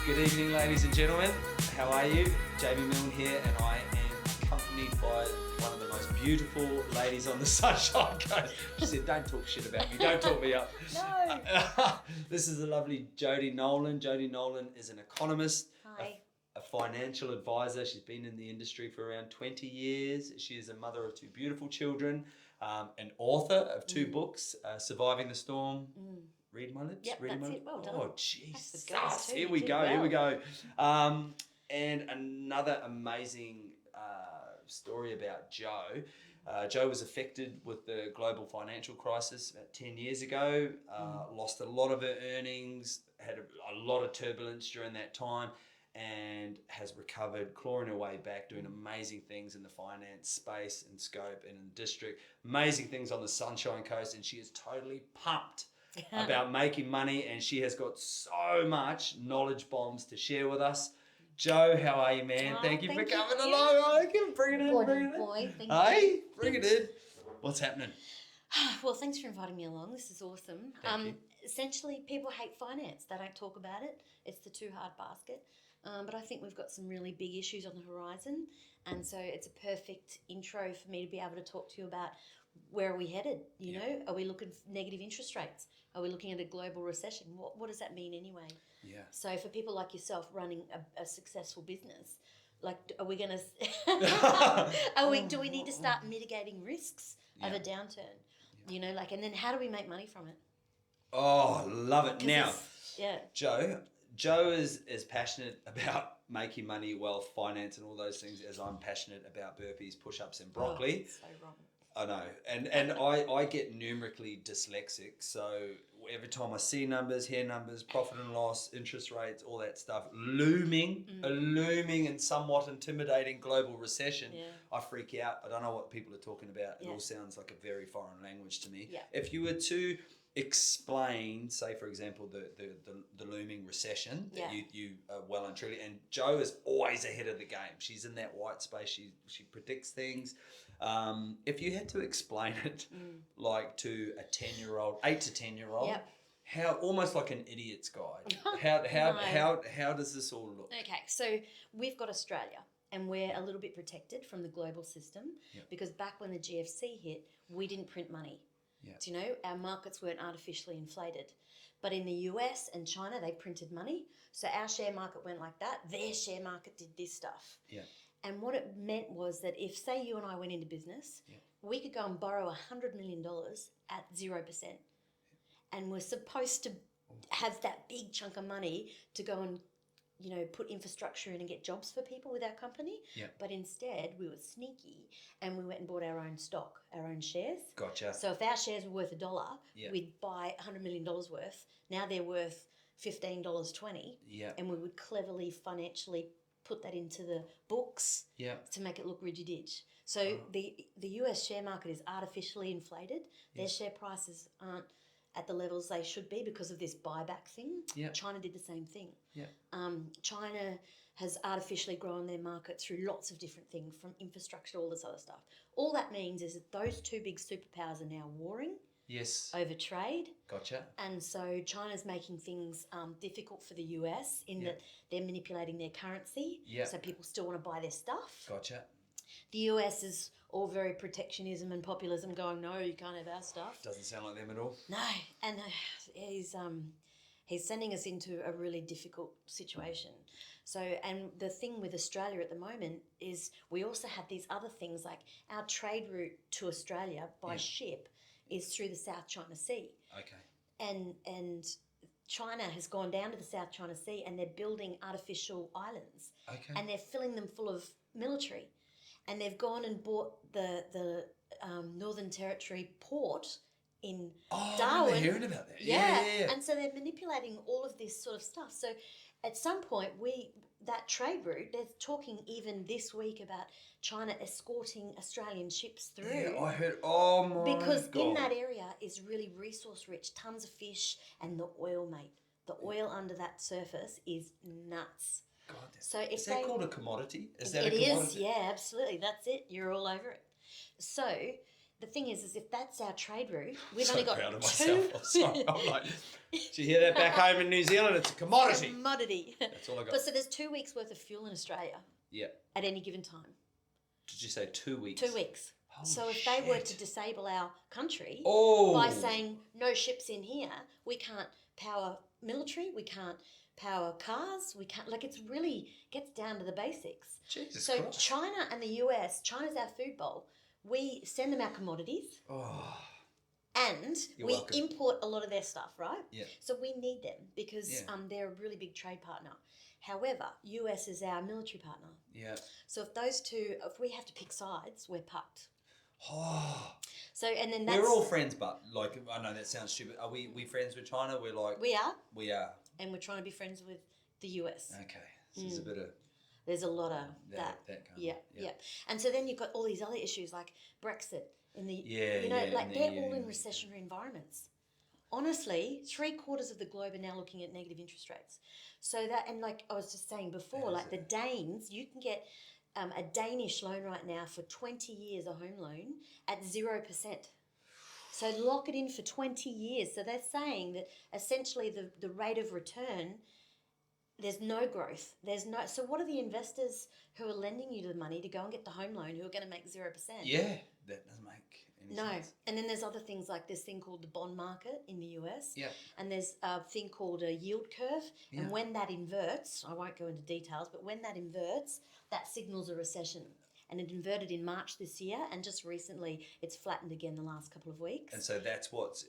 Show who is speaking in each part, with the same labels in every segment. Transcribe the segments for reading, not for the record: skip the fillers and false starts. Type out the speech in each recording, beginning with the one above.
Speaker 1: Good evening, ladies and gentlemen. How are you? JMTtv Milne here, and I am accompanied by one of the most beautiful ladies on the Sunshine Coast. She said, "Don't talk shit about me. Don't talk me up."
Speaker 2: No.
Speaker 1: This is the lovely Jodie Nolan. Jodie Nolan is an economist.
Speaker 2: Hi.
Speaker 1: A financial advisor. She's been in the industry for around 20 years. She is a mother of two beautiful children, an author of two books, Surviving the Storm. Read my lips.
Speaker 2: Yep,
Speaker 1: read
Speaker 2: that's
Speaker 1: my
Speaker 2: it.
Speaker 1: lips.
Speaker 2: Well done.
Speaker 1: Oh,
Speaker 2: That's
Speaker 1: Jesus.
Speaker 2: the goals too.
Speaker 1: Here
Speaker 2: You
Speaker 1: we
Speaker 2: did
Speaker 1: go.
Speaker 2: well.
Speaker 1: Here we go. And another amazing story about Joe. Joe was affected with the global financial crisis about 10 years ago, lost a lot of her earnings, had a lot of turbulence during that time, and has recovered, clawing her way back, doing amazing things in the finance space and scope and in the district, amazing things on the Sunshine Coast, and she is totally pumped about making money, and she has got so much knowledge bombs to share with us. Joe, how are you, man?
Speaker 2: Oh,
Speaker 1: thank you for
Speaker 2: thank
Speaker 1: coming
Speaker 2: you.
Speaker 1: along. Bring it in,
Speaker 2: Good
Speaker 1: bring it in.
Speaker 2: boy, thank
Speaker 1: Hey,
Speaker 2: you.
Speaker 1: bring it in. What's happening?
Speaker 2: Well, thanks for inviting me along. This is awesome.
Speaker 1: Thank you.
Speaker 2: Essentially, people hate finance. They don't talk about it. It's the too hard basket. But I think we've got some really big issues on the horizon. And so it's a perfect intro for me to be able to talk to you about where are we headed? You know, are we looking for negative interest rates? Are we looking at a global recession? What does that mean anyway?
Speaker 1: Yeah.
Speaker 2: So for people like yourself running a successful business, like, are we going to, do we need to start mitigating risks of a downturn? You know, like, and then how do we make money from it?
Speaker 1: Oh, love it. Now,
Speaker 2: Yeah.
Speaker 1: Joe is as passionate about making money, wealth, finance, and all those things as I'm passionate about burpees, push-ups, and broccoli.
Speaker 2: Oh, so wrong.
Speaker 1: I know, and I get numerically dyslexic, so every time I see numbers, hear numbers, profit and loss, interest rates, all that stuff, a looming and somewhat intimidating global recession, I freak out. I don't know what people are talking about. It all sounds like a very foreign language to me.
Speaker 2: Yeah.
Speaker 1: If you were to explain, say for example, the looming recession that you are well and truly, and Joe is always ahead of the game. She's in that white space. She predicts things. If you had to explain it like to a 10-year-old, 8 to 10-year-old, how, almost like an idiot's guide, how does this all look?
Speaker 2: Okay, so we've got Australia, and we're a little bit protected from the global system because back when the GFC hit, we didn't print money.
Speaker 1: Yeah.
Speaker 2: So, you know, our markets weren't artificially inflated. But in the US and China, they printed money. So our share market went like that. Their share market did this stuff.
Speaker 1: Yeah.
Speaker 2: And what it meant was that if, say, you and I went into business, we could go and borrow $100 million at 0%. And we're supposed to have that big chunk of money to go and, you know, put infrastructure in and get jobs for people with our company.
Speaker 1: Yeah.
Speaker 2: But instead, we were sneaky and we went and bought our own stock, our own shares.
Speaker 1: Gotcha.
Speaker 2: So if our shares were worth $1, we'd buy $100 million worth. Now they're worth $15.20.
Speaker 1: Yeah.
Speaker 2: And we would cleverly financially put that into the books to make it look ridgy-ditch. So the US share market is artificially inflated. Their share prices aren't at the levels they should be because of this buyback thing. China did the same thing. China has artificially grown their market through lots of different things, from infrastructure to all this other stuff. All that means is that those two big superpowers are now warring over trade.
Speaker 1: Gotcha.
Speaker 2: And so China's making things difficult for the US in that they're manipulating their currency. So people still want to buy their stuff.
Speaker 1: Gotcha.
Speaker 2: The US is all very protectionism and populism, going, no, you can't have our stuff.
Speaker 1: Doesn't sound like them at all.
Speaker 2: No, and he's sending us into a really difficult situation. So, and the thing with Australia at the moment is we also have these other things, like our trade route to Australia by ship is through the South China Sea.
Speaker 1: Okay.
Speaker 2: And China has gone down to the South China Sea and they're building artificial islands. Okay. And they're filling them full of military. And they've gone and bought the Northern Territory port in Darwin.
Speaker 1: I remember hearing about that. Yeah.
Speaker 2: And so they're manipulating all of this sort of stuff. So at some point, that trade route, they're talking even this week about China escorting Australian ships through.
Speaker 1: Yeah, I heard, oh my God.
Speaker 2: Because in that area is really resource rich, tons of fish, and the oil, mate. The oil under that surface is nuts.
Speaker 1: God,
Speaker 2: so if
Speaker 1: is that called a commodity?
Speaker 2: It is, yeah, absolutely. That's it. You're all over it. So the thing is if that's our trade route, we've
Speaker 1: so
Speaker 2: only got
Speaker 1: proud of
Speaker 2: two.
Speaker 1: myself. I'm sorry. I'm like, did you hear that back home in New Zealand? It's a commodity.
Speaker 2: Commodity.
Speaker 1: That's all I got.
Speaker 2: But so there's 2 weeks worth of fuel in Australia.
Speaker 1: Yeah.
Speaker 2: At any given time.
Speaker 1: Did you say 2 weeks?
Speaker 2: 2 weeks.
Speaker 1: Holy
Speaker 2: so if
Speaker 1: shit.
Speaker 2: they were to disable our country
Speaker 1: Oh.
Speaker 2: by saying no ships in here, we can't power military, we can't power cars, we can't, like, it's really gets down to the basics.
Speaker 1: Jesus
Speaker 2: so
Speaker 1: Christ.
Speaker 2: China and the US, China's our food bowl. We send them our commodities.
Speaker 1: Oh.
Speaker 2: And
Speaker 1: You're
Speaker 2: we
Speaker 1: welcome.
Speaker 2: import a lot of their stuff, right?
Speaker 1: Yeah.
Speaker 2: So we need them because
Speaker 1: Yeah.
Speaker 2: they're a really big trade partner. However, US is our military partner.
Speaker 1: Yeah.
Speaker 2: So if we have to pick sides, we're pucked.
Speaker 1: Oh.
Speaker 2: So and then that's,
Speaker 1: We're all friends, but like I know that sounds stupid. Are we friends with China? We're like
Speaker 2: we are,
Speaker 1: we are.
Speaker 2: and we're trying to be friends with the US.
Speaker 1: Okay. So there's a bit of
Speaker 2: There's a lot of that.
Speaker 1: kind
Speaker 2: Yeah,
Speaker 1: of,
Speaker 2: yeah. And so then you've got all these other issues like Brexit in the
Speaker 1: Yeah,
Speaker 2: you know,
Speaker 1: yeah,
Speaker 2: like
Speaker 1: and
Speaker 2: they're
Speaker 1: the
Speaker 2: all in
Speaker 1: EU.
Speaker 2: recessionary environments. Honestly, 3/4 of the globe are now looking at negative interest rates. So that, and like I was just saying before,
Speaker 1: That
Speaker 2: like
Speaker 1: is
Speaker 2: the Danes, you can get a Danish loan right now for 20 years, a home loan, at 0%. So lock it in for 20 years. So they're saying that essentially the rate of return, there's no growth. There's no. So what are the investors who are lending you the money to go and get the home loan who are going to make 0%?
Speaker 1: Yeah, that doesn't make any
Speaker 2: No.
Speaker 1: sense.
Speaker 2: And then there's other things like this thing called the bond market in the US.
Speaker 1: Yeah.
Speaker 2: And there's a thing called a yield curve.
Speaker 1: Yeah.
Speaker 2: And when that inverts, I won't go into details, but when that inverts, that signals a recession. And it inverted in March this year, and just recently it's flattened again the last couple of weeks.
Speaker 1: And so that's what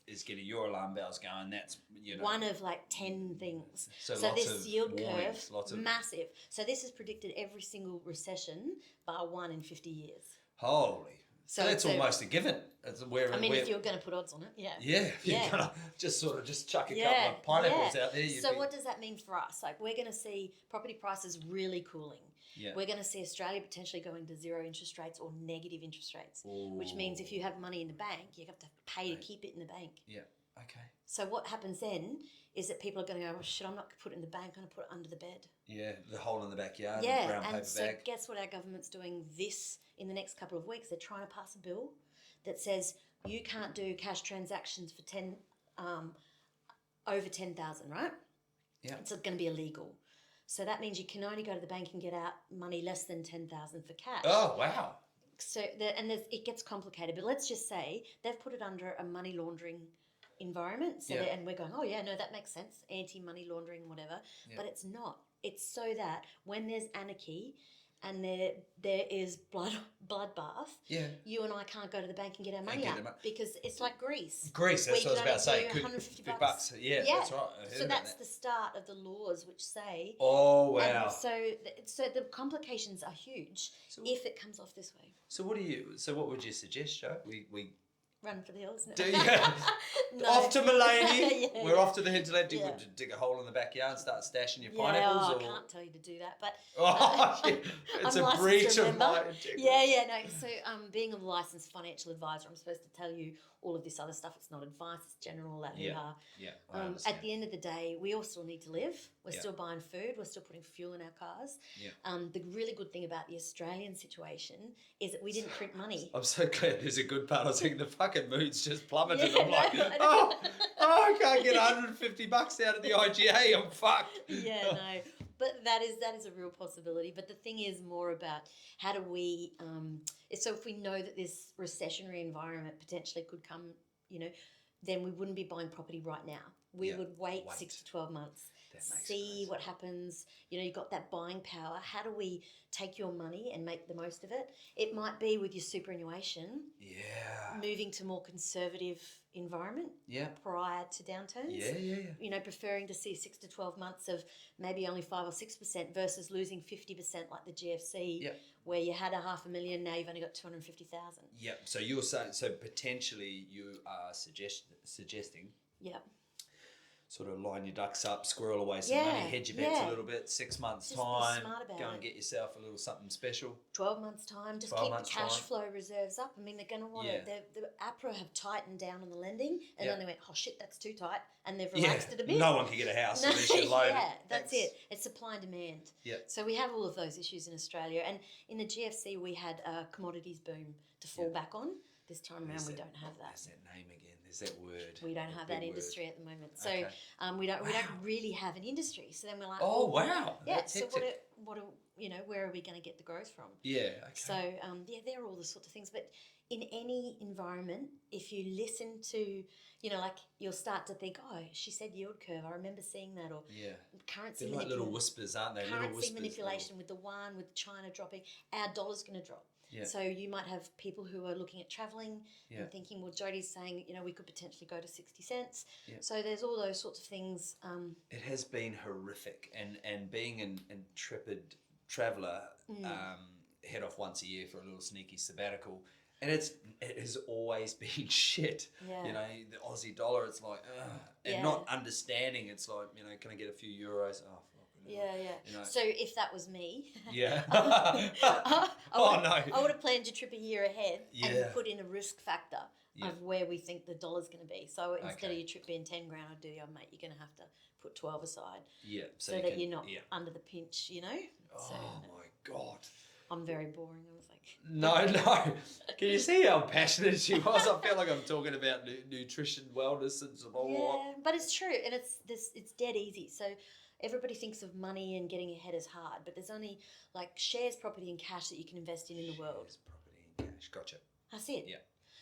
Speaker 1: is getting your alarm bells going. That's
Speaker 2: One of like 10 things.
Speaker 1: So
Speaker 2: So
Speaker 1: lots
Speaker 2: this
Speaker 1: of
Speaker 2: yield
Speaker 1: warnings,
Speaker 2: curve,
Speaker 1: lots of
Speaker 2: massive. So this has predicted every single recession bar one in 50 years.
Speaker 1: holy. So that's
Speaker 2: So-
Speaker 1: almost a given. It's where
Speaker 2: I mean,
Speaker 1: we're,
Speaker 2: if you're going to put odds on it, yeah.
Speaker 1: yeah, if you're
Speaker 2: Yeah.
Speaker 1: gonna just chuck a
Speaker 2: Yeah,
Speaker 1: couple of pineapples
Speaker 2: yeah.
Speaker 1: out there.
Speaker 2: So what does that mean for us? Like, we're going to see property prices really cooling.
Speaker 1: Yeah.
Speaker 2: We're going to see Australia potentially going to 0 interest rates or negative interest rates, which means if you have money in the bank, you have to pay to keep it in the bank.
Speaker 1: Yeah. Okay.
Speaker 2: So what happens then is that people are going to go, oh, shit, I'm not going to put it in the bank, I'm going to put it under the bed.
Speaker 1: Yeah, the hole in the backyard, the
Speaker 2: Yeah,
Speaker 1: brown
Speaker 2: and
Speaker 1: paper
Speaker 2: so
Speaker 1: bag.
Speaker 2: guess what our government's doing this in the next couple of weeks? They're trying to pass a bill that says you can't do cash transactions for over 10,000, right?
Speaker 1: Yeah.
Speaker 2: It's going to be illegal. So that means you can only go to the bank and get out money less than 10,000 for cash.
Speaker 1: Oh wow.
Speaker 2: So it gets complicated, but let's just say they've put it under a money laundering environment. So
Speaker 1: Yeah.
Speaker 2: and we're going, oh yeah, no, that makes sense. Anti-money laundering, whatever.
Speaker 1: Yeah.
Speaker 2: But it's not. It's so that when there's anarchy and there is bloodbath,
Speaker 1: Yeah.
Speaker 2: you and I can't go to the bank and get our money
Speaker 1: get
Speaker 2: out
Speaker 1: the
Speaker 2: because it's like Greece.
Speaker 1: Greece, that's
Speaker 2: where
Speaker 1: what I
Speaker 2: you
Speaker 1: was
Speaker 2: can
Speaker 1: about to say.
Speaker 2: only do
Speaker 1: Could
Speaker 2: 150
Speaker 1: $50.
Speaker 2: bucks.
Speaker 1: Yeah,
Speaker 2: Yeah.
Speaker 1: that's right. I heard
Speaker 2: So
Speaker 1: about
Speaker 2: that's
Speaker 1: that.
Speaker 2: the start of the laws which say.
Speaker 1: Oh wow.
Speaker 2: And so the complications are huge
Speaker 1: So-
Speaker 2: if it comes off this way.
Speaker 1: So what would you suggest, Joe? We
Speaker 2: Run for the hills. No.
Speaker 1: do yeah.
Speaker 2: No.
Speaker 1: Off to Mulaney.
Speaker 2: Yeah,
Speaker 1: We're off to the hinterland.
Speaker 2: Yeah.
Speaker 1: Dig a hole in the backyard, start stashing your
Speaker 2: Yeah,
Speaker 1: pineapples.
Speaker 2: I
Speaker 1: Or
Speaker 2: can't tell you to do that, but
Speaker 1: oh, yeah. It's
Speaker 2: I'm
Speaker 1: a
Speaker 2: licensed,
Speaker 1: breach of
Speaker 2: remember?
Speaker 1: my integrity.
Speaker 2: yeah, no. So, being a licensed financial advisor, I'm supposed to tell you all of this other stuff. It's not advice; it's general that
Speaker 1: Yeah.
Speaker 2: hoo-ha.
Speaker 1: Yeah, I understand.
Speaker 2: At the end of the day, we all still need to live. We're
Speaker 1: Yeah.
Speaker 2: still buying food. We're still putting fuel in our cars.
Speaker 1: Yeah.
Speaker 2: The really good thing about the Australian situation is that we didn't print money.
Speaker 1: I'm so glad there's a good part. I was thinking the fucking mood's just plummeted.
Speaker 2: Yeah,
Speaker 1: I'm like,
Speaker 2: no, I
Speaker 1: oh,
Speaker 2: know.
Speaker 1: I can't get $150 out of the IGA. I'm fucked.
Speaker 2: Yeah, no, but that is a real possibility. But the thing is more about how do we, so if we know that this recessionary environment potentially could come, then we wouldn't be buying property right now. We
Speaker 1: Yeah,
Speaker 2: would wait
Speaker 1: wait.
Speaker 2: 6 to 12 months,
Speaker 1: That makes
Speaker 2: see
Speaker 1: sense.
Speaker 2: what happens. You've got that buying power. How do we take your money and make the most of it? It might be with your superannuation,
Speaker 1: Yeah.
Speaker 2: moving to more conservative environment
Speaker 1: Yeah.
Speaker 2: prior to downturns.
Speaker 1: Yeah.
Speaker 2: Preferring to see 6 to 12 months of maybe only 5 or 6% versus losing 50% like the GFC,
Speaker 1: Yep.
Speaker 2: where you had $500,000, now you've only got 250,000.
Speaker 1: Yep. So you're saying, potentially you are suggesting
Speaker 2: Yeah.
Speaker 1: sort of line your ducks up, squirrel away some
Speaker 2: Yeah,
Speaker 1: money, hedge your bets
Speaker 2: yeah.
Speaker 1: a little bit, 6 months
Speaker 2: Just be
Speaker 1: time,
Speaker 2: smart about
Speaker 1: go and
Speaker 2: it.
Speaker 1: get yourself a little something special.
Speaker 2: 12 months' time, just
Speaker 1: 12
Speaker 2: keep the
Speaker 1: months'
Speaker 2: cash
Speaker 1: time.
Speaker 2: flow reserves up. I mean, they're going to want
Speaker 1: Yeah.
Speaker 2: to, the APRA have tightened down on the lending and
Speaker 1: Yeah.
Speaker 2: then they went, oh shit, that's too tight. And they've relaxed it a bit.
Speaker 1: No one can get a house unless you're loaded.
Speaker 2: Yeah, that's
Speaker 1: Thanks.
Speaker 2: it. It's supply and demand.
Speaker 1: Yeah.
Speaker 2: So we have all of those issues in Australia. And in the GFC, we had a commodities boom to fall
Speaker 1: Yeah.
Speaker 2: back on. This time around, we don't have that.
Speaker 1: There's that name again. There's that word.
Speaker 2: We don't have that industry at the moment. So
Speaker 1: Okay.
Speaker 2: we don't really have an industry. So then we're like,
Speaker 1: oh wow,
Speaker 2: yeah.
Speaker 1: that's
Speaker 2: So
Speaker 1: hectic.
Speaker 2: what where are we going to get the growth from?
Speaker 1: Yeah. Okay.
Speaker 2: So they're all the sorts of things. But in any environment, if you listen to, like you'll start to think, oh, she said yield curve. I remember seeing that. Or currency
Speaker 1: They're like little whispers, aren't they?
Speaker 2: Currency manipulation with the yuan, with China dropping, our dollar's going to drop.
Speaker 1: Yeah.
Speaker 2: So you might have people who are looking at travelling and thinking, well, Jodie's saying, we could potentially go to 60 cents.
Speaker 1: Yeah.
Speaker 2: So there's all those sorts of things.
Speaker 1: It has been horrific, and being an intrepid traveller, head off once a year for a little sneaky sabbatical, and it has always been shit.
Speaker 2: Yeah.
Speaker 1: The Aussie dollar, it's like, and not understanding. It's like, can I get a few euros? Oh,
Speaker 2: Yeah. So if that was me,
Speaker 1: I
Speaker 2: would have planned your trip a year ahead and put in a risk factor of where we think the dollar's going to be. So instead of your trip being 10 grand, I'd do, mate, you're going to have to put 12 aside.
Speaker 1: Yeah.
Speaker 2: So that you're not under the pinch,
Speaker 1: Oh my God.
Speaker 2: I'm very boring. I was like,
Speaker 1: no. Can you see how passionate she was? I feel like I'm talking about nutrition, wellness, and so on.
Speaker 2: Yeah, but it's true, and it's dead easy. So everybody thinks of money and getting ahead is hard, but there's only like shares, property, and cash that you can invest in the world.
Speaker 1: Shares, property, and cash. Gotcha.
Speaker 2: That's it.
Speaker 1: Yeah.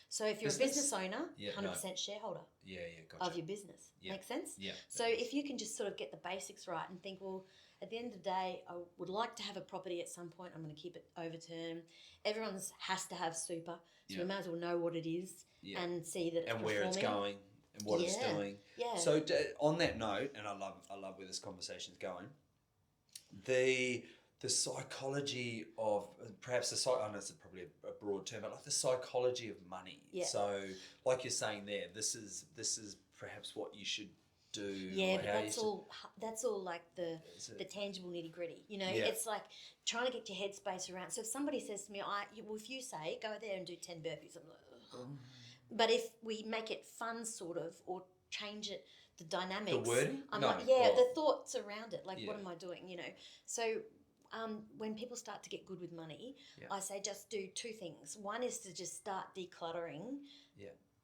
Speaker 2: So if you're a business owner, 100% shareholder
Speaker 1: gotcha.
Speaker 2: of your business.
Speaker 1: Yeah.
Speaker 2: Make sense?
Speaker 1: Yeah.
Speaker 2: So if you can just sort of get the basics right and think, well, at the end of the day, I would like to have a property at some point. I'm going to keep it over term. Everyone has to have super. So we might as well know what it is and see that it's
Speaker 1: and where it's going and what it's doing.
Speaker 2: Yeah.
Speaker 1: So on that note, and I love where this conversation's going, the psychology of perhaps I know it's probably a broad term, but like the psychology of money.
Speaker 2: Yeah.
Speaker 1: So like you're saying there, this is perhaps what you should do.
Speaker 2: Yeah, but that's all like the tangible nitty gritty. It's like trying to get your headspace around. So if somebody says to me, if you say go there and do 10 burpees, I'm like, ugh. But if we make it fun, sort of, or change it, the dynamics.
Speaker 1: The wording?
Speaker 2: I'm like, the thoughts around it. Like, what am I doing? So. When people start to get good with money, I say just do two things. One is to just start decluttering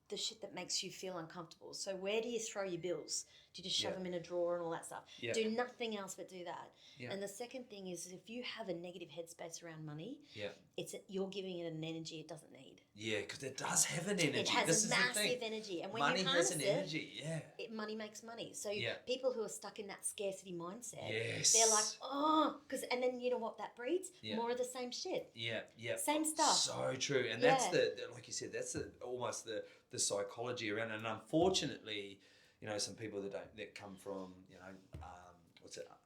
Speaker 2: the shit that makes you feel uncomfortable. So where do you throw your bills? Do you just shove them in a drawer and all that stuff? Do nothing else but do that. And the second thing is if you have a negative headspace around money, you're giving it an energy it doesn't need.
Speaker 1: Yeah, because it does have an energy.
Speaker 2: It has a massive energy. And when
Speaker 1: money
Speaker 2: you
Speaker 1: has
Speaker 2: harness
Speaker 1: an energy,
Speaker 2: money makes money. So people who are stuck in that scarcity mindset,
Speaker 1: yes,
Speaker 2: they're like, and then you know what that breeds? More of the same shit.
Speaker 1: Yeah.
Speaker 2: Same stuff.
Speaker 1: So true. And that's like you said, that's almost the psychology around it. And unfortunately, some people that come from,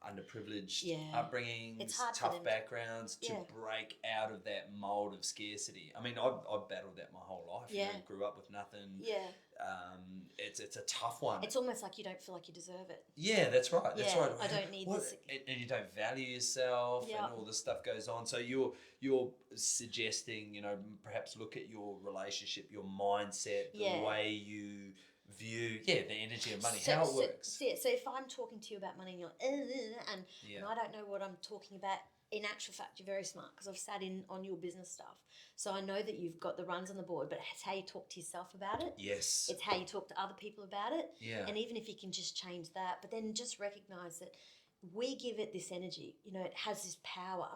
Speaker 1: underprivileged upbringings,
Speaker 2: it's hard
Speaker 1: tough backgrounds to break out of that mold of scarcity. I mean, I've battled that my whole life. Grew up with nothing. It's a tough one.
Speaker 2: It's almost like you don't feel like you deserve it.
Speaker 1: Yeah, that's right. That's right.
Speaker 2: I don't need this.
Speaker 1: And you don't value yourself, and all this stuff goes on. So you're suggesting, perhaps look at your relationship, your mindset, the way you view the energy of money, how it works.
Speaker 2: So if I'm talking to you about money and you're and I don't know what I'm talking about, in actual fact you're very smart because I've sat in on your business stuff, so I know that you've got the runs on the board, but it's how you talk to yourself about it.
Speaker 1: Yes,
Speaker 2: it's how you talk to other people about it. And even if you can just change that, but then just recognize that we give it this energy, it has this power,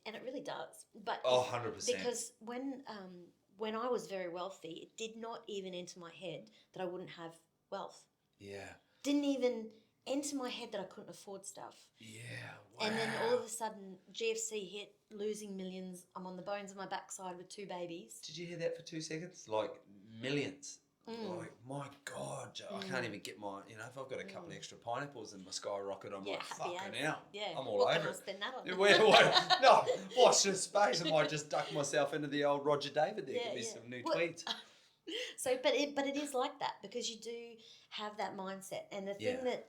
Speaker 2: and it really does. But
Speaker 1: 100%,
Speaker 2: because when I was very wealthy, it did not even enter my head that I wouldn't have wealth. Didn't even enter my head that I couldn't afford stuff. Wow. And then all of a sudden, GFC hit, losing millions. I'm on the bones of my backside with 2 babies.
Speaker 1: Did you hear that for 2 seconds? Like millions. Like, my God, I can't even get my, if I've got a couple of extra pineapples in my skyrocket, I'm like, fucking hell. I'm all over it.
Speaker 2: What can I spend that on?
Speaker 1: No, watch this space. I might just duck myself into the old Roger David there, give me some new tweets.
Speaker 2: So, but it is like that because you do have that mindset. And the thing that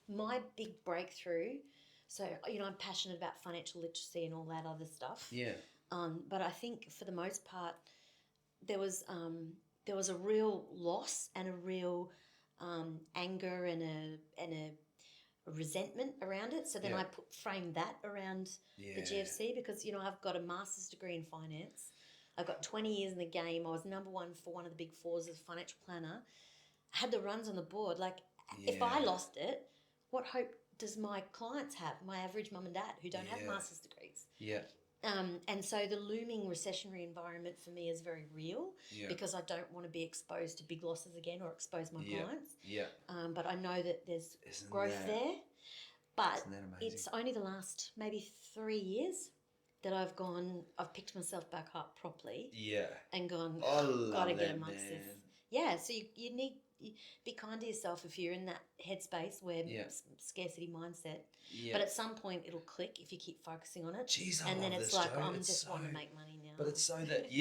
Speaker 2: my big breakthrough, so, I'm passionate about financial literacy and all that other stuff. But I think for the most part, there was a real loss and a real anger and a resentment around it. So then I framed that around the GFC because, I've got a master's degree in finance. I've got 20 years in the game. I was number one for one of the big fours as a financial planner. I had the runs on the board. Like, if I lost it, what hope does my clients have? My average mum and dad who don't have master's degrees.
Speaker 1: Yeah.
Speaker 2: And so the looming recessionary environment for me is very real because I don't want to be exposed to big losses again or expose my clients.
Speaker 1: Yeah.
Speaker 2: But I know that there's growth there. But it's only the last maybe 3 years that I've picked myself back up properly. Yeah. And gone, gotta get amongst this. Yeah, so you need be kind to yourself if you're in that headspace where scarcity mindset. Yeah. But at some point it'll click if you keep focusing on it.
Speaker 1: Jeez,
Speaker 2: and then it's
Speaker 1: this,
Speaker 2: like,
Speaker 1: Joe.
Speaker 2: I'm just wanting to make money now.
Speaker 1: But it's so that,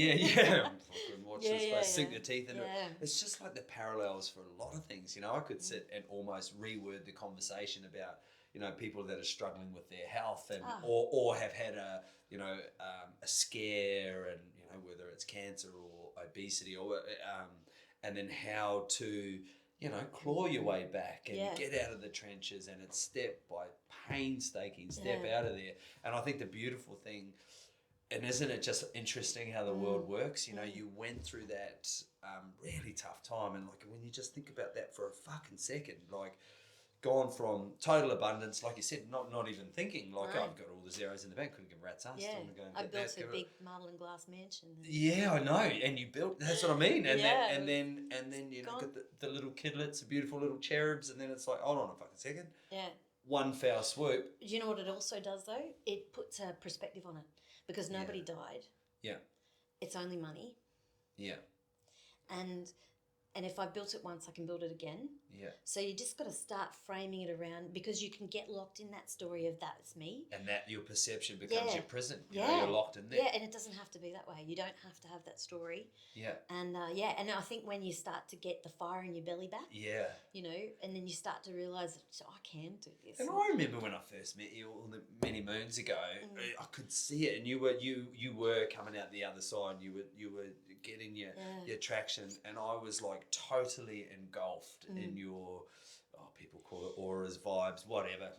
Speaker 1: watch this, sink your teeth into it. It's just like the parallels for a lot of things. You know, I could sit and almost reword the conversation about, you know, people that are struggling with their health and or have had a scare, and, you know, whether it's cancer or obesity or and then how to, you know, claw your way back and get out of the trenches, and it's step by painstaking step out of there. And I think the beautiful thing, and isn't it just interesting how the world works? You know, you went through that really tough time, and like when you just think about that for a fucking second, like gone from total abundance, like you said, not even thinking like, oh, I've got all the zeros in the bank, couldn't give a rat's ass.
Speaker 2: Yeah, I built a big marble and glass mansion.
Speaker 1: Yeah, I know, and you built. That's what I mean. And then you know, got the little kidlets, the beautiful little cherubs, and then it's like, hold on a fucking second. Yeah. One foul swoop.
Speaker 2: Do you know what it also does though? It puts a perspective on it because nobody died. Yeah. It's only money. Yeah. And if I built it once, I can build it again. Yeah. So you just got to start framing it around, because you can get locked in that story of that's me.
Speaker 1: And that your perception becomes your prison. You know, you're locked in there.
Speaker 2: Yeah, and it doesn't have to be that way. You don't have to have that story. Yeah. And and I think when you start to get the fire in your belly back. Yeah. You know, and then you start to realise, I can do this.
Speaker 1: And I remember when I first met you many moons ago, I could see it, and you were coming out the other side. You were getting your traction, and I was like totally engulfed in your, people call it auras, vibes, whatever,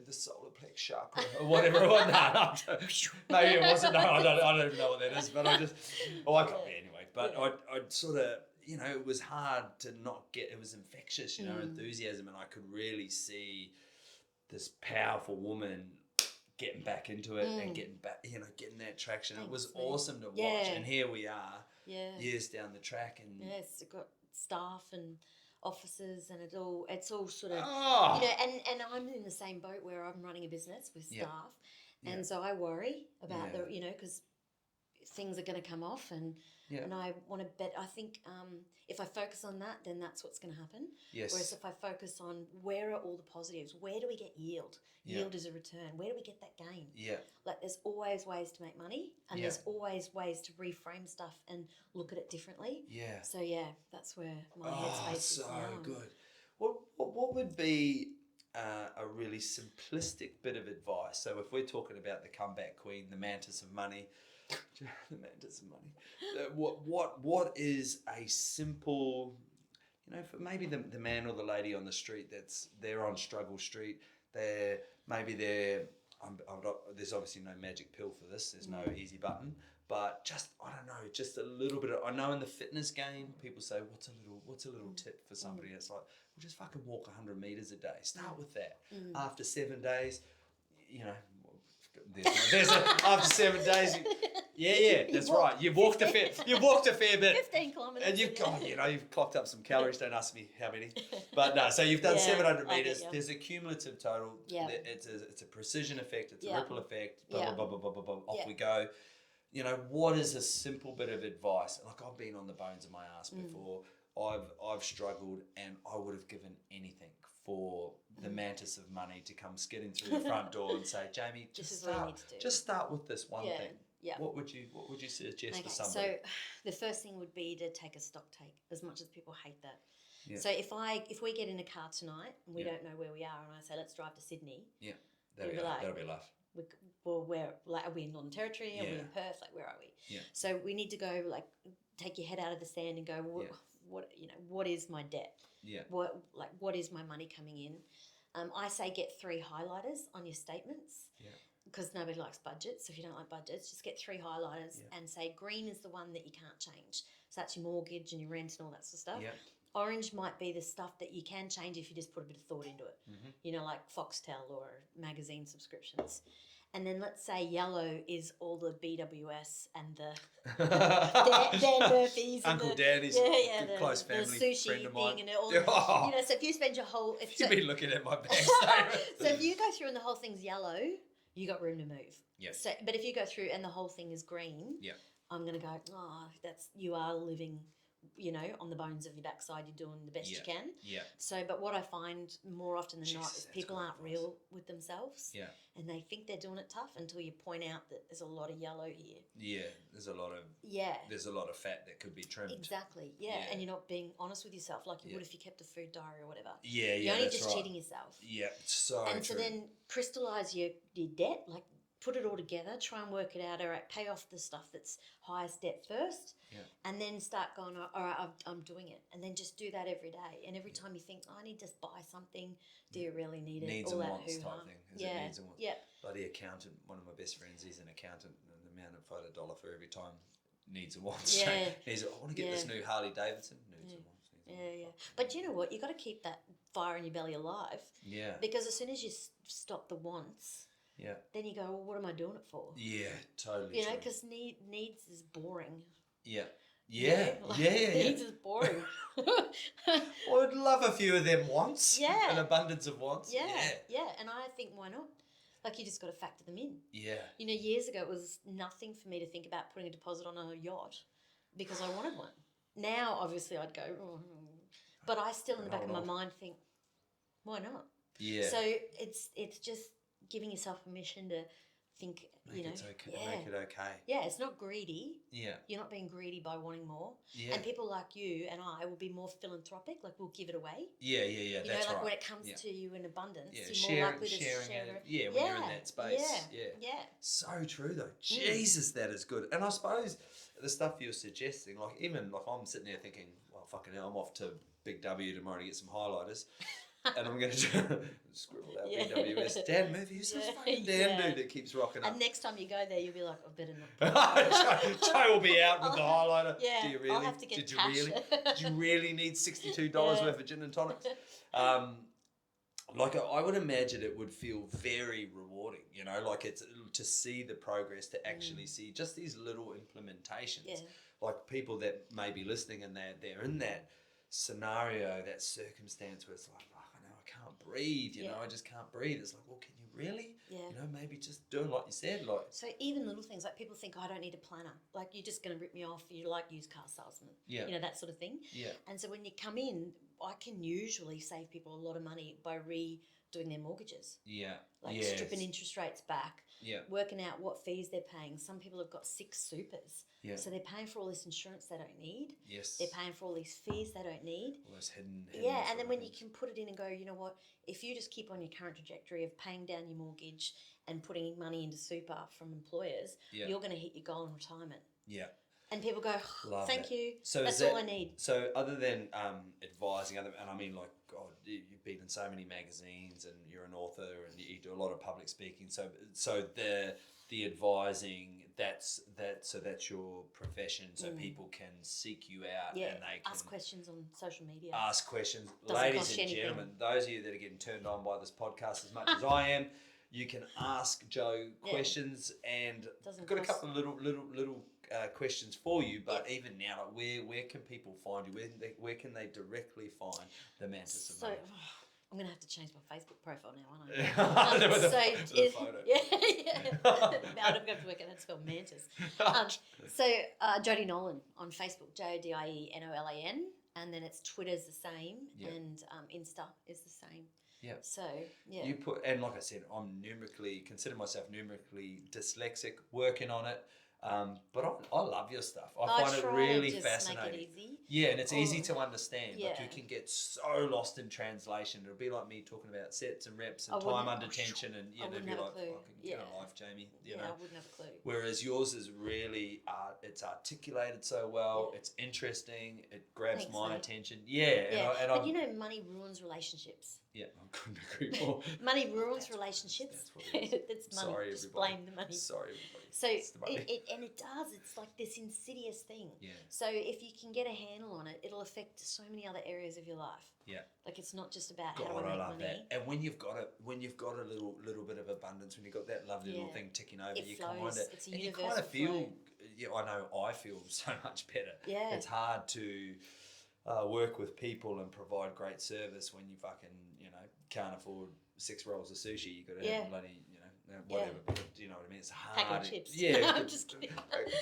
Speaker 1: the solar plex chakra or whatever. Maybe it wasn't. No, I don't even know what that is. But I can't be anyway. But I sort of, you know, it was hard to not get. It was infectious, you know, enthusiasm, and I could really see this powerful woman getting back into it and getting back, you know, getting that traction. Thanks, it was awesome to watch, and here we are. Yeah. Years down the track, and
Speaker 2: it's got staff and offices, and it's all sort of you know, and I'm in the same boat where I'm running a business with staff, and so I worry about the, you know, because things are going to come off, and I want to bet. I think if I focus on that, then that's what's going to happen. Yes. Whereas if I focus on where are all the positives, where do we get yield? Yield is a return. Where do we get that gain? Yeah. Like there's always ways to make money, and there's always ways to reframe stuff and look at it differently. Yeah. So that's where my headspace is now.
Speaker 1: So good. What would be a really simplistic bit of advice? So if we're talking about the comeback queen, the mantis of money. The mantis of money. What is a simple, you know, for maybe the man or the lady on the street they're on struggle street. There's obviously no magic pill for this. There's no easy button, but just, I don't know, just a little bit of, I know in the fitness game people say what's a little tip for somebody. It's like, well, just fucking walk 100 meters a day. Start with that. After 7 days, you know. After 7 days, that's right. You've walked a fair bit.
Speaker 2: 15 kilometres.
Speaker 1: And you've clocked up some calories. Don't ask me how many, but no. So you've done 700 meters. There's a cumulative total. Yeah. It's a precision effect. It's a ripple effect. Blah, blah, blah, blah, blah, blah. Off we go. You know, what is a simple bit of advice? Like, I've been on the bones of my ass before. I've struggled, and I would have given anything for the mantis of money to come skidding through the front door and say, Jamie, just start with this one thing. Yeah. What would you suggest for somebody?
Speaker 2: So the first thing would be to take a stock take, as much as people hate that. Yeah. So if we get in a car tonight and we don't know where we are, and I say, let's drive to Sydney. Yeah. That'll be life. Are we in Northern Territory? Are we in Perth? Like, where are we? Yeah. So we need to go, like, take your head out of the sand and go, what is my debt? Yeah. What is my money coming in? I say get 3 highlighters on your statements. Yeah. because nobody likes budgets. So if you don't like budgets, just get 3 highlighters and say green is the one that you can't change. So that's your mortgage and your rent and all that sort of stuff.
Speaker 1: Yeah.
Speaker 2: Orange might be the stuff that you can change if you just put a bit of thought into it.
Speaker 1: Mm-hmm.
Speaker 2: You know, like Foxtel or magazine subscriptions. And then let's say yellow is all the BWS and the Dan Murphy's.
Speaker 1: Uncle
Speaker 2: and
Speaker 1: Danny's
Speaker 2: the
Speaker 1: close family
Speaker 2: the sushi
Speaker 1: friend of mine.
Speaker 2: thing and all.
Speaker 1: Oh.
Speaker 2: You know, so if you spend your whole...
Speaker 1: You've been looking at my bank
Speaker 2: So if you go through and the whole thing's yellow, you got room to move.
Speaker 1: Yes.
Speaker 2: So, but if you go through and the whole thing is green, I'm going to go, you are living, you know, on the bones of your backside. You're doing the best you can.
Speaker 1: Yeah.
Speaker 2: So, but what I find more often than not is people aren't
Speaker 1: advice.
Speaker 2: real with themselves.
Speaker 1: Yeah.
Speaker 2: And they think they're doing it tough until you point out that there's a lot of yellow here.
Speaker 1: Yeah. There's a lot of fat that could be trimmed.
Speaker 2: Exactly. Yeah. And you're not being honest with yourself like you would if you kept a food diary or whatever.
Speaker 1: Yeah.
Speaker 2: You're only just cheating yourself.
Speaker 1: Yeah. So
Speaker 2: and
Speaker 1: true.
Speaker 2: so then crystallize your debt, like put it all together, try and work it out. All right, pay off the stuff that's highest debt first, and then start going, all right, I'm doing it. And then just do that every day. And every time you think, I need to buy something, do you really need it?
Speaker 1: Needs
Speaker 2: all
Speaker 1: and
Speaker 2: that
Speaker 1: wants
Speaker 2: hoo-ha.
Speaker 1: type thing. It needs and wants.
Speaker 2: Yeah.
Speaker 1: Bloody accountant, one of my best friends, he's an accountant, and the amount of $1 for every time needs and wants.
Speaker 2: Yeah.
Speaker 1: So he's, I want to get this new Harley Davidson. Needs and wants.
Speaker 2: Yeah. But you know what? You got to keep that fire in your belly alive.
Speaker 1: Yeah.
Speaker 2: Because as soon as you stop the wants, then you go, well, what am I doing it for?
Speaker 1: Yeah, totally.
Speaker 2: You know, because needs is boring.
Speaker 1: Yeah.
Speaker 2: Yeah. Needs is boring.
Speaker 1: I would love a few of them wants.
Speaker 2: Yeah.
Speaker 1: An abundance of wants.
Speaker 2: Yeah. And I think, why not? Like, you just got to factor them in.
Speaker 1: Yeah.
Speaker 2: You know, years ago, it was nothing for me to think about putting a deposit on a yacht because I wanted one. Now, obviously, I'd go, but I still in the back of my mind think, why not?
Speaker 1: Yeah.
Speaker 2: So it's just giving yourself permission to think,
Speaker 1: Make it okay.
Speaker 2: Yeah, it's not greedy.
Speaker 1: Yeah.
Speaker 2: You're not being greedy by wanting more.
Speaker 1: Yeah.
Speaker 2: And people like you and I will be more philanthropic, like we'll give it away.
Speaker 1: Yeah,
Speaker 2: You
Speaker 1: that's
Speaker 2: know, like
Speaker 1: right.
Speaker 2: when it comes to you in abundance, you're
Speaker 1: sharing,
Speaker 2: more likely to
Speaker 1: sharing
Speaker 2: share
Speaker 1: it.
Speaker 2: it.
Speaker 1: Yeah, when you're in that space. Yeah. So true though. Jesus, that is good. And I suppose the stuff you're suggesting, like even like I'm sitting there thinking, well, fucking hell, I'm off to Big W tomorrow to get some highlighters. And I'm going to scribble out BWS. Dan Murphy, who's this fucking Dan dude that keeps rocking up?
Speaker 2: And next time you go there, you'll be like, I better not.
Speaker 1: Joe will be out with the highlighter.
Speaker 2: Yeah,
Speaker 1: Do you really?
Speaker 2: I'll have to get cash.
Speaker 1: Did you really need $62 worth of gin and tonics? Like I would imagine it would feel very rewarding, you know, like it's to see the progress, to actually see just these little implementations.
Speaker 2: Yeah.
Speaker 1: Like people that may be listening and they're in that scenario, that circumstance where it's like, I can't breathe, you know, I just can't breathe. It's like, well, can you really?
Speaker 2: Yeah.
Speaker 1: You know, maybe just doing like you said, like.
Speaker 2: So even little things, like people think, I don't need a planner. Like, you're just going to rip me off. You're like used car salesman.
Speaker 1: Yeah.
Speaker 2: You know, that sort of thing.
Speaker 1: Yeah.
Speaker 2: And so when you come in, I can usually save people a lot of money by redoing their mortgages.
Speaker 1: Yeah.
Speaker 2: Like stripping interest rates back.
Speaker 1: Yeah.
Speaker 2: Working out what fees they're paying. Some people have got 6 supers.
Speaker 1: Yeah.
Speaker 2: So they're paying for all this insurance they don't need.
Speaker 1: Yes.
Speaker 2: They're paying for all these fees they don't need.
Speaker 1: All those hidden
Speaker 2: Yeah, and then when you can put it in and go, you know what, if you just keep on your current trajectory of paying down your mortgage and putting money into super from employers, you're going to hit your goal in retirement.
Speaker 1: Yeah.
Speaker 2: And people go, thank you,
Speaker 1: so
Speaker 2: that's all I need.
Speaker 1: So other than advising and I mean, like, God, you've been in so many magazines and you're an author and you do a lot of public speaking. So the advising, that's your profession. So people can seek you out and they can
Speaker 2: ask questions on social media.
Speaker 1: Ask questions.
Speaker 2: Doesn't
Speaker 1: Ladies
Speaker 2: cost
Speaker 1: and
Speaker 2: anything.
Speaker 1: gentlemen, those of you that are getting turned on by this podcast as much as I am, you can ask Joe questions, and I've got a couple of little questions for you. But even now, like where can people find you? Where can they directly find the Mantis of Money?
Speaker 2: I'm going to have to change my Facebook profile now, aren't I?
Speaker 1: The photo.
Speaker 2: Yeah. Now I don't have to work out how to spell Mantis. Jodie Nolan on Facebook, JodieNolan, and then it's Twitter's the same, and Insta is the same.
Speaker 1: Yeah.
Speaker 2: So, yeah.
Speaker 1: You put, and like I said, consider myself numerically dyslexic, working on it. But I love your stuff. I find it really fascinating.
Speaker 2: Make it easy.
Speaker 1: Yeah, and it's easy to understand.
Speaker 2: Yeah.
Speaker 1: Like you can get so lost in translation. It'll be like me talking about sets and reps and time under tension, and they'd be like, "Fucking get a life, Jamie." You know?
Speaker 2: I wouldn't have a clue.
Speaker 1: Whereas yours is really, it's articulated so well. Yeah. It's interesting. It grabs my attention. Yeah.
Speaker 2: But you know, money ruins relationships.
Speaker 1: Yeah, I couldn't agree more.
Speaker 2: Money ruins relationships. That's what it is. It's money.
Speaker 1: Sorry,
Speaker 2: just
Speaker 1: everybody.
Speaker 2: Blame the money.
Speaker 1: Sorry, everybody.
Speaker 2: So it does. It's like this insidious thing.
Speaker 1: Yeah.
Speaker 2: So if you can get a handle on it, it'll affect so many other areas of your life.
Speaker 1: Yeah.
Speaker 2: Like it's not just about
Speaker 1: God,
Speaker 2: how do I make
Speaker 1: love
Speaker 2: money.
Speaker 1: that. And when you've got a little bit of abundance, when you've got that lovely little thing ticking over,
Speaker 2: it
Speaker 1: you
Speaker 2: flows.
Speaker 1: It's a
Speaker 2: universal
Speaker 1: you kind of feel.
Speaker 2: flow.
Speaker 1: Yeah, I know. I feel so much better.
Speaker 2: Yeah.
Speaker 1: It's hard to work with people and provide great service when you fucking can't afford 6 rolls of sushi. You got to have bloody whatever. But do you know what I mean? It's hard.
Speaker 2: Pack of chips.
Speaker 1: Yeah,
Speaker 2: I'm just kidding.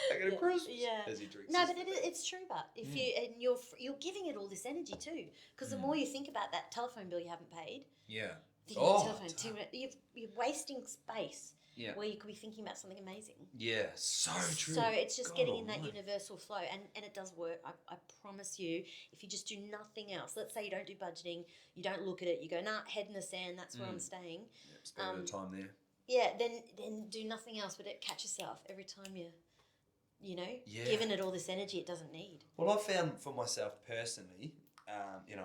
Speaker 1: Packet of crisps.
Speaker 2: Yeah.
Speaker 1: As he drinks.
Speaker 2: No, but it's true. But if you're giving it all this energy too, because the more you think about that telephone bill you haven't paid.
Speaker 1: Yeah.
Speaker 2: Telephone. You're wasting space.
Speaker 1: Yeah.
Speaker 2: Where you could be thinking about something amazing.
Speaker 1: Yeah, so true.
Speaker 2: So it's just getting in that universal flow, and it does work. I promise you, if you just do nothing else, let's say you don't do budgeting, you don't look at it, you go, nah, head in the sand, that's where I'm staying.
Speaker 1: Yeah, spend a bit of time there.
Speaker 2: Yeah, then do nothing else but catch yourself every time you're giving it all this energy it doesn't need.
Speaker 1: Well, I found for myself personally,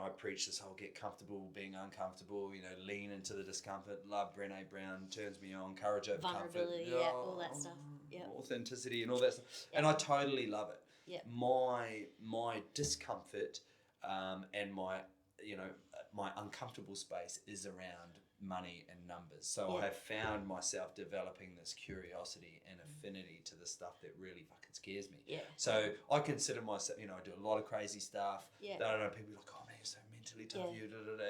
Speaker 1: I preach this whole get comfortable being uncomfortable, lean into the discomfort, love Brené Brown, turns me on, courage over comfort.
Speaker 2: Vulnerability, all that stuff. Yeah.
Speaker 1: Authenticity and all that stuff. Yeah. And I totally love it.
Speaker 2: Yeah.
Speaker 1: My discomfort and my uncomfortable space is around money and numbers. So I have found myself developing this curiosity and affinity to the stuff that really fucking scares me.
Speaker 2: Yeah.
Speaker 1: So I consider myself, I do a lot of crazy stuff.
Speaker 2: Yeah.
Speaker 1: That I know people are like, oh man, you're so mentally tough,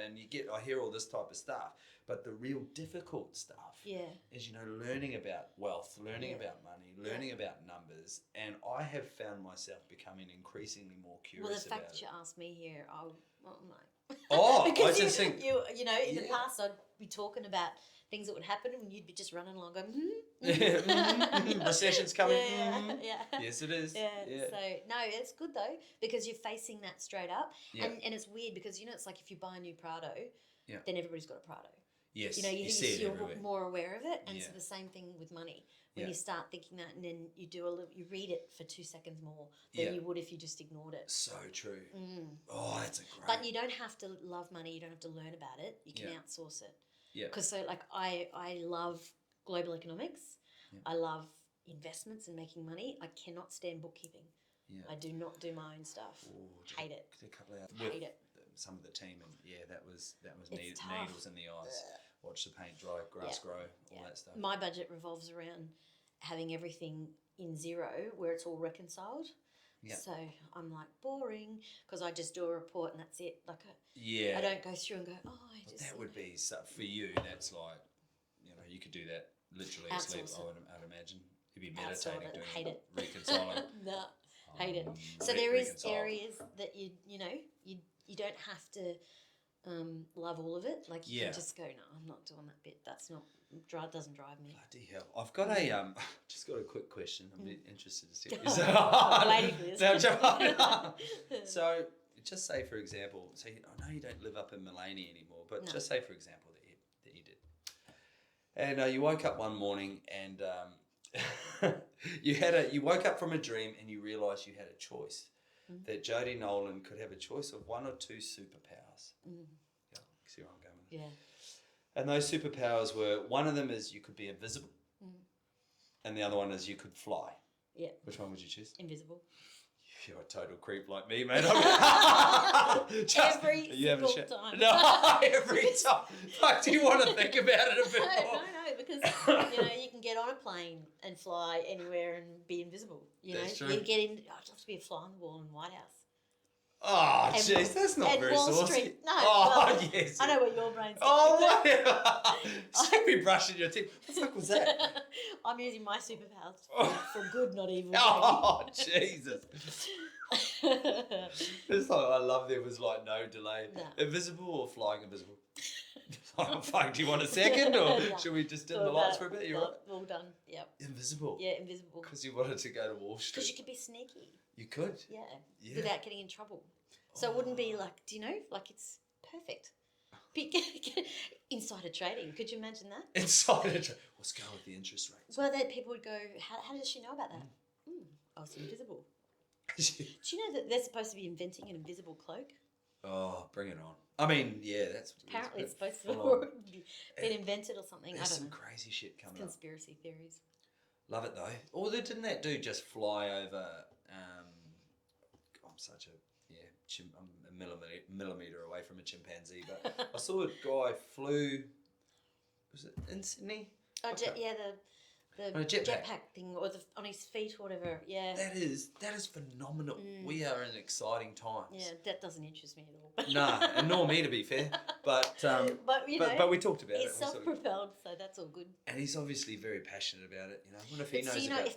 Speaker 1: and I hear all this type of stuff. But the real difficult stuff is, learning about wealth, learning about money, learning about numbers. And I have found myself becoming increasingly more curious about it.
Speaker 2: Well, the fact that you asked me here, I'm like...
Speaker 1: Oh,
Speaker 2: because
Speaker 1: I just think...
Speaker 2: in the past, I'd be talking about things that would happen and you'd be just running along going,
Speaker 1: recession's coming.
Speaker 2: Yeah.
Speaker 1: Yes, it is.
Speaker 2: Yeah. So, no, it's good though, because you're facing that straight up.
Speaker 1: Yeah.
Speaker 2: And it's weird because, it's like if you buy a new Prado, then everybody's got a Prado.
Speaker 1: Yes,
Speaker 2: you're
Speaker 1: everywhere.
Speaker 2: More aware of it. And so the same thing with money. When you start thinking that and then you you read it for 2 seconds more than you would if you just ignored it.
Speaker 1: So true. Oh, that's a great...
Speaker 2: But you don't have to love money. You don't have to learn about it. You can outsource it.
Speaker 1: Yeah.
Speaker 2: Because I love global economics. Yeah. I love investments and making money. I cannot stand bookkeeping. Yeah. I do not do my own stuff. Ooh, hate it. Hate it.
Speaker 1: Some of the team, and that was needles in the eyes. Watch the paint dry, grass grow, all that stuff.
Speaker 2: My budget revolves around having everything in zero where it's all reconciled. Yeah. So I'm like boring because I just do a report and that's it. I don't go through and go,
Speaker 1: that would be for you. That's like, you could do that literally asleep. I would imagine you'd be meditating, doing
Speaker 2: hate it,
Speaker 1: reconciling.
Speaker 2: No, hate it. So there is areas that you don't have to love all of it. Like you can just go, no, I'm not doing that bit. That's not doesn't drive me. Bloody
Speaker 1: hell! I've got a just got a quick question. I'm interested to see. So just say for example, I know you don't live up in Mullaney anymore, but just say for example that you did, and you woke up one morning and you woke up from a dream and you realised you had a choice. That Jodie Nolan could have a choice of 1 or 2 superpowers. Yeah, see where I'm going with it.
Speaker 2: Yeah.
Speaker 1: And those superpowers were, one of them is you could be invisible, and the other one is you could fly.
Speaker 2: Yeah.
Speaker 1: Which one would you choose?
Speaker 2: Invisible.
Speaker 1: You're a total creep like me, mate.
Speaker 2: Every single time.
Speaker 1: No, every time. Fuck, do you want to think about it a bit more?
Speaker 2: No, because you can get on a plane and fly anywhere and be invisible.
Speaker 1: That's true.
Speaker 2: You get in. I'd love to be a fly on the wall in White House.
Speaker 1: Oh, jeez, that's not very
Speaker 2: Wall
Speaker 1: saucy.
Speaker 2: Street. No.
Speaker 1: Oh, yes.
Speaker 2: I know what your brain's
Speaker 1: Oh, whatever. Should be brushing your teeth. What the fuck was that?
Speaker 2: I'm using my superpowers for good, not evil.
Speaker 1: Oh, Jesus. It's like, I love there was like no delay.
Speaker 2: No.
Speaker 1: Invisible or flying invisible? Oh, fuck, do you want a second or
Speaker 2: No.
Speaker 1: should we just dim the lights for a bit? You're right.
Speaker 2: All done. Yep.
Speaker 1: Invisible?
Speaker 2: Yeah, invisible.
Speaker 1: Because you wanted to go to Wall Street.
Speaker 2: Because you could be sneaky.
Speaker 1: You could?
Speaker 2: Yeah.
Speaker 1: Yeah.
Speaker 2: Without getting in trouble. So it wouldn't be like, do you know, like it's perfect. Insider trading. Could you imagine that?
Speaker 1: Insider trading. Let's go with the interest rates.
Speaker 2: Well, then people would go, how does she know about that? I was invisible. Do you know that they're supposed to be inventing an invisible cloak?
Speaker 1: Oh, bring it on. I mean, yeah, that's...
Speaker 2: Apparently it's supposed to have been invented or something.
Speaker 1: There's
Speaker 2: I don't know.
Speaker 1: some crazy shit coming
Speaker 2: Conspiracy theories.
Speaker 1: Love it, though. Or didn't that dude just fly over... I'm such a... Yeah, I'm a millimetre away from a chimpanzee, but I saw a guy flew... Was it in Sydney?
Speaker 2: Oh, yeah,
Speaker 1: On a
Speaker 2: the
Speaker 1: jetpack.
Speaker 2: jetpack thing, or on his feet, or whatever. Yeah.
Speaker 1: That is phenomenal. We are in exciting times.
Speaker 2: Yeah, that doesn't interest me at all.
Speaker 1: Nah, and nor me, to be fair. But
Speaker 2: you know,
Speaker 1: but we talked about
Speaker 2: it's
Speaker 1: it.
Speaker 2: self-propelled, so that's all good.
Speaker 1: And he's obviously very passionate about it. You know, what if he
Speaker 2: But
Speaker 1: knows
Speaker 2: so, you know,
Speaker 1: about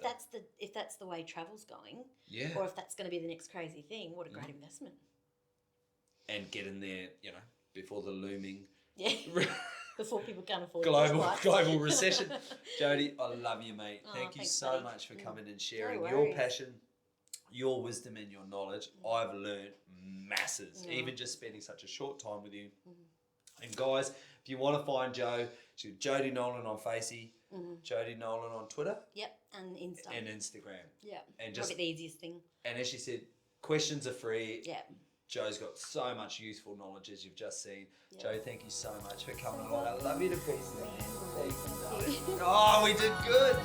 Speaker 2: if that's the way travel's going,
Speaker 1: yeah,
Speaker 2: or if that's going to be the next crazy thing, what a great investment.
Speaker 1: And get in there, you know, before the looming
Speaker 2: Yeah. Before people can't afford
Speaker 1: global recession. Jody, I love you, mate. Thank you
Speaker 2: thanks,
Speaker 1: so
Speaker 2: buddy.
Speaker 1: much for coming and sharing
Speaker 2: No
Speaker 1: your
Speaker 2: worries.
Speaker 1: passion, your wisdom, and your knowledge. I've learned masses, even just spending such a short time with you. And guys, if you want to find Jo, she's Jodie Nolan on Facey, Jodie Nolan on Twitter.
Speaker 2: Yep, and Insta.
Speaker 1: And Instagram.
Speaker 2: Yeah,
Speaker 1: And just
Speaker 2: probably the easiest thing.
Speaker 1: And as she said, questions are free.
Speaker 2: Yeah.
Speaker 1: Jo's got so much useful knowledge, as you've just seen.
Speaker 2: Yeah.
Speaker 1: Jo, thank you so much for coming along. I love you to pieces, man. Thank you. Oh, we did good.